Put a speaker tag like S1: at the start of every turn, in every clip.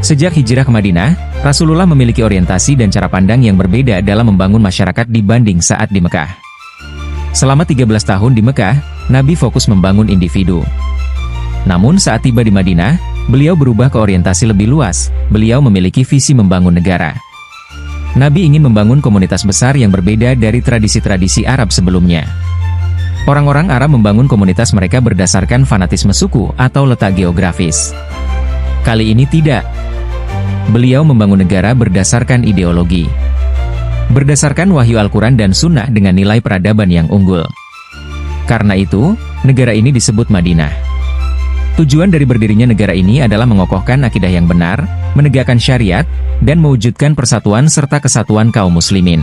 S1: Sejak hijrah ke Madinah, Rasulullah memiliki orientasi dan cara pandang yang berbeda dalam membangun masyarakat dibanding saat di Mekah. Selama 13 tahun di Mekah, Nabi fokus membangun individu. Namun saat tiba di Madinah, beliau berubah ke orientasi lebih luas. Beliau memiliki visi membangun negara. Nabi ingin membangun komunitas besar yang berbeda dari tradisi-tradisi Arab sebelumnya. Orang-orang Arab membangun komunitas mereka berdasarkan fanatisme suku atau letak geografis. Kali ini tidak. Beliau membangun negara berdasarkan ideologi. Berdasarkan wahyu Al-Quran dan Sunnah dengan nilai peradaban yang unggul. Karena itu, negara ini disebut Madinah. Tujuan dari berdirinya negara ini adalah mengokohkan akidah yang benar, menegakkan syariat, dan mewujudkan persatuan serta kesatuan kaum muslimin.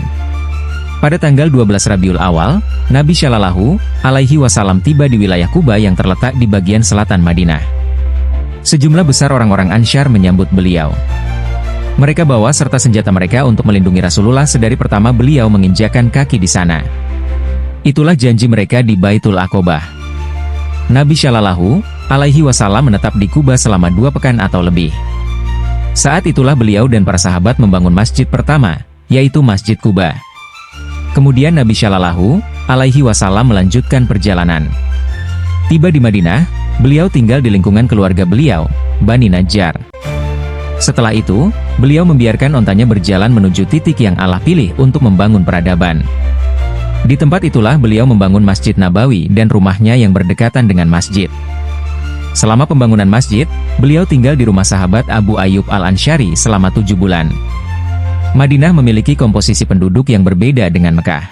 S1: Pada tanggal 12 Rabiul Awal, Nabi Shallallahu Alaihi Wasallam tiba di wilayah Quba yang terletak di bagian selatan Madinah. Sejumlah besar orang-orang Ansyar menyambut beliau. Mereka bawa serta senjata mereka untuk melindungi Rasulullah sedari pertama beliau menginjakkan kaki di sana. Itulah janji mereka di Baitul Aqobah. Nabi Shallallahu Alaihi Wasallam menetap di Quba selama 2 pekan atau lebih. Saat itulah beliau dan para sahabat membangun masjid pertama, yaitu Masjid Quba. Kemudian Nabi Shallallahu Alaihi Wasallam melanjutkan perjalanan. Tiba di Madinah, beliau tinggal di lingkungan keluarga beliau, Bani Najjar. Setelah itu, beliau membiarkan ontanya berjalan menuju titik yang Allah pilih untuk membangun peradaban. Di tempat itulah beliau membangun Masjid Nabawi dan rumahnya yang berdekatan dengan masjid. Selama pembangunan masjid, beliau tinggal di rumah sahabat Abu Ayyub Al-Ansyari selama 7 bulan. Madinah memiliki komposisi penduduk yang berbeda dengan Mekah.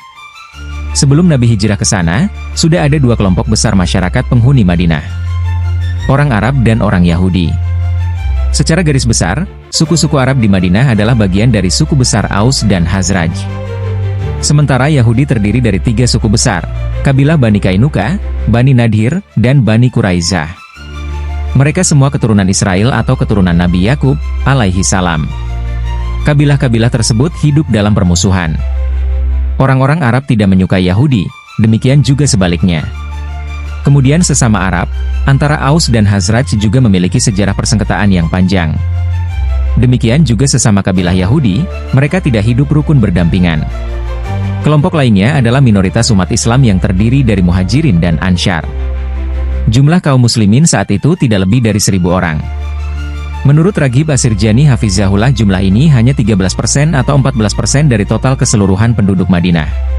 S1: Sebelum Nabi hijrah ke sana, sudah ada 2 kelompok besar masyarakat penghuni Madinah. Orang Arab dan orang Yahudi. Secara garis besar, suku-suku Arab di Madinah adalah bagian dari suku besar Aus dan Khazraj. Sementara Yahudi terdiri dari 3 suku besar, kabilah Bani Kainuka, Bani Nadhir, dan Bani Quraizah. Mereka semua keturunan Israel atau keturunan Nabi Yakub, alaihi salam. Kabilah-kabilah tersebut hidup dalam permusuhan. Orang-orang Arab tidak menyukai Yahudi, demikian juga sebaliknya. Kemudian sesama Arab, antara Aus dan Khazraj juga memiliki sejarah persengketaan yang panjang. Demikian juga sesama kabilah Yahudi, mereka tidak hidup rukun berdampingan. Kelompok lainnya adalah minoritas umat Islam yang terdiri dari Muhajirin dan Ansyar. Jumlah kaum muslimin saat itu tidak lebih dari 1.000 orang. Menurut Raghib Asirjani Hafizahullah, jumlah ini hanya 13% atau 14% dari total keseluruhan penduduk Madinah.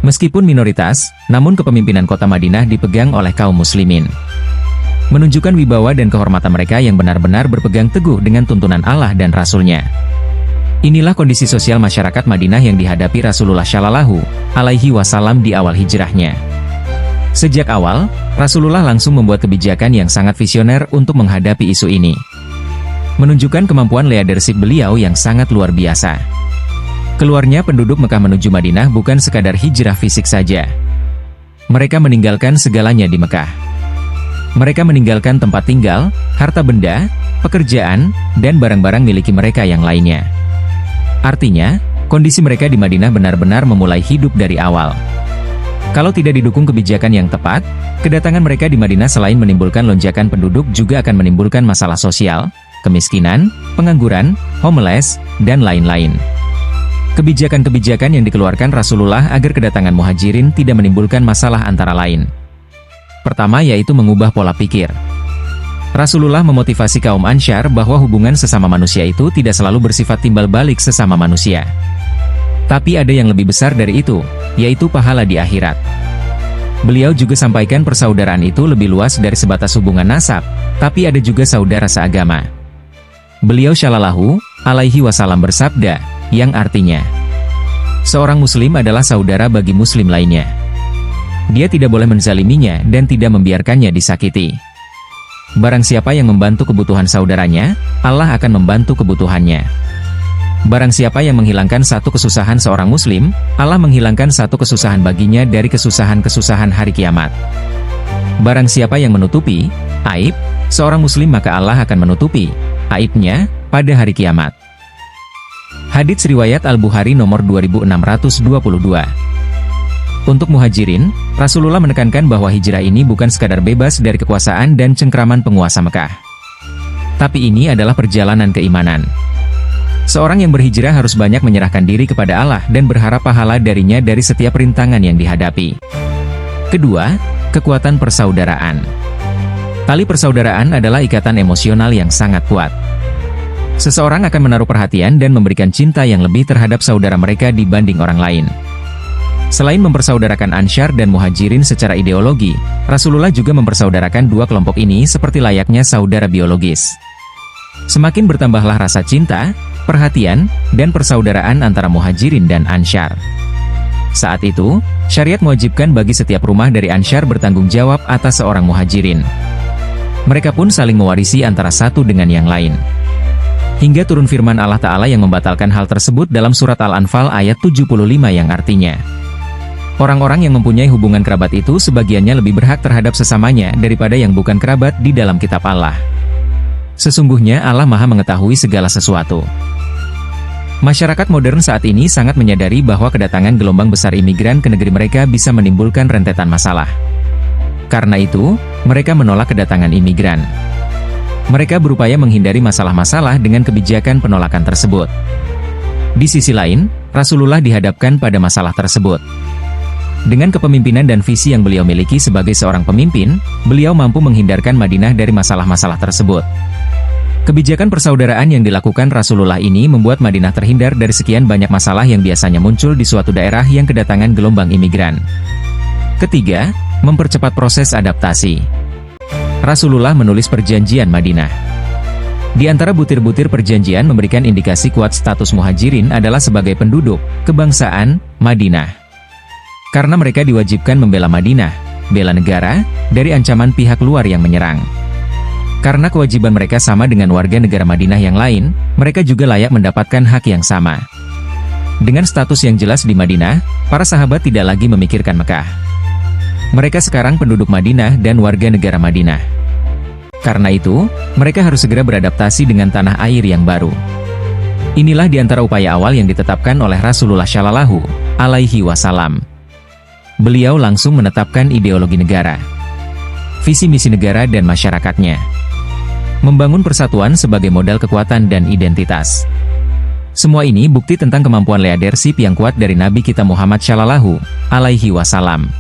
S1: Meskipun minoritas, namun kepemimpinan kota Madinah dipegang oleh kaum muslimin. Menunjukkan wibawa dan kehormatan mereka yang benar-benar berpegang teguh dengan tuntunan Allah dan Rasul-Nya. Inilah kondisi sosial masyarakat Madinah yang dihadapi Rasulullah Shallallahu Alaihi Wasallam di awal hijrahnya. Sejak awal, Rasulullah langsung membuat kebijakan yang sangat visioner untuk menghadapi isu ini. Menunjukkan kemampuan leadership beliau yang sangat luar biasa. Keluarnya penduduk Mekah menuju Madinah bukan sekadar hijrah fisik saja. Mereka meninggalkan segalanya di Mekah. Mereka meninggalkan tempat tinggal, harta benda, pekerjaan, dan barang-barang miliki mereka yang lainnya. Artinya, kondisi mereka di Madinah benar-benar memulai hidup dari awal. Kalau tidak didukung kebijakan yang tepat, kedatangan mereka di Madinah selain menimbulkan lonjakan penduduk juga akan menimbulkan masalah sosial, kemiskinan, pengangguran, homeless, dan lain-lain. Kebijakan-kebijakan yang dikeluarkan Rasulullah agar kedatangan Muhajirin tidak menimbulkan masalah antara lain. Pertama yaitu mengubah pola pikir. Rasulullah memotivasi kaum Ansyar bahwa hubungan sesama manusia itu tidak selalu bersifat timbal balik sesama manusia. Tapi ada yang lebih besar dari itu, yaitu pahala di akhirat. Beliau juga sampaikan persaudaraan itu lebih luas dari sebatas hubungan nasab, tapi ada juga saudara seagama. Beliau Shallallahu Alaihi Wasallam bersabda, yang artinya, seorang muslim adalah saudara bagi muslim lainnya. Dia tidak boleh menzaliminya dan tidak membiarkannya disakiti. Barang siapa yang membantu kebutuhan saudaranya, Allah akan membantu kebutuhannya. Barang siapa yang menghilangkan satu kesusahan seorang muslim, Allah menghilangkan satu kesusahan baginya dari kesusahan-kesusahan hari kiamat. Barang siapa yang menutupi aib seorang muslim, maka Allah akan menutupi aibnya pada hari kiamat. Hadits riwayat Al-Bukhari nomor 2622. Untuk Muhajirin, Rasulullah menekankan bahwa hijrah ini bukan sekadar bebas dari kekuasaan dan cengkraman penguasa Mekah. Tapi ini adalah perjalanan keimanan. Seorang yang berhijrah harus banyak menyerahkan diri kepada Allah dan berharap pahala darinya dari setiap rintangan yang dihadapi. Kedua, kekuatan persaudaraan. Tali persaudaraan adalah ikatan emosional yang sangat kuat. Seseorang akan menaruh perhatian dan memberikan cinta yang lebih terhadap saudara mereka dibanding orang lain. Selain mempersaudarakan Ansyar dan Muhajirin secara ideologi, Rasulullah juga mempersaudarakan dua kelompok ini seperti layaknya saudara biologis. Semakin bertambahlah rasa cinta, perhatian, dan persaudaraan antara Muhajirin dan Ansyar. Saat itu, syariat mewajibkan bagi setiap rumah dari Ansyar bertanggung jawab atas seorang Muhajirin. Mereka pun saling mewarisi antara satu dengan yang lain. Hingga turun firman Allah Ta'ala yang membatalkan hal tersebut dalam surat Al-Anfal ayat 75 yang artinya, orang-orang yang mempunyai hubungan kerabat itu sebagiannya lebih berhak terhadap sesamanya daripada yang bukan kerabat di dalam kitab Allah. Sesungguhnya Allah Maha mengetahui segala sesuatu. Masyarakat modern saat ini sangat menyadari bahwa kedatangan gelombang besar imigran ke negeri mereka bisa menimbulkan rentetan masalah. Karena itu, mereka menolak kedatangan imigran. Mereka berupaya menghindari masalah-masalah dengan kebijakan penolakan tersebut. Di sisi lain, Rasulullah dihadapkan pada masalah tersebut. Dengan kepemimpinan dan visi yang beliau miliki sebagai seorang pemimpin, beliau mampu menghindarkan Madinah dari masalah-masalah tersebut. Kebijakan persaudaraan yang dilakukan Rasulullah ini membuat Madinah terhindar dari sekian banyak masalah yang biasanya muncul di suatu daerah yang kedatangan gelombang imigran. Ketiga, mempercepat proses adaptasi. Rasulullah menulis Perjanjian Madinah. Di antara butir-butir perjanjian memberikan indikasi kuat status Muhajirin adalah sebagai penduduk, kebangsaan, Madinah. Karena mereka diwajibkan membela Madinah, bela negara, dari ancaman pihak luar yang menyerang. Karena kewajiban mereka sama dengan warga negara Madinah yang lain, mereka juga layak mendapatkan hak yang sama. Dengan status yang jelas di Madinah, para sahabat tidak lagi memikirkan Mekah. Mereka sekarang penduduk Madinah dan warga negara Madinah. Karena itu, mereka harus segera beradaptasi dengan tanah air yang baru. Inilah di antara upaya awal yang ditetapkan oleh Rasulullah Shallallahu Alaihi Wasallam. Beliau langsung menetapkan ideologi negara, visi misi negara dan masyarakatnya. Membangun persatuan sebagai modal kekuatan dan identitas. Semua ini bukti tentang kemampuan leadership yang kuat dari Nabi kita Muhammad Shallallahu Alaihi Wasallam.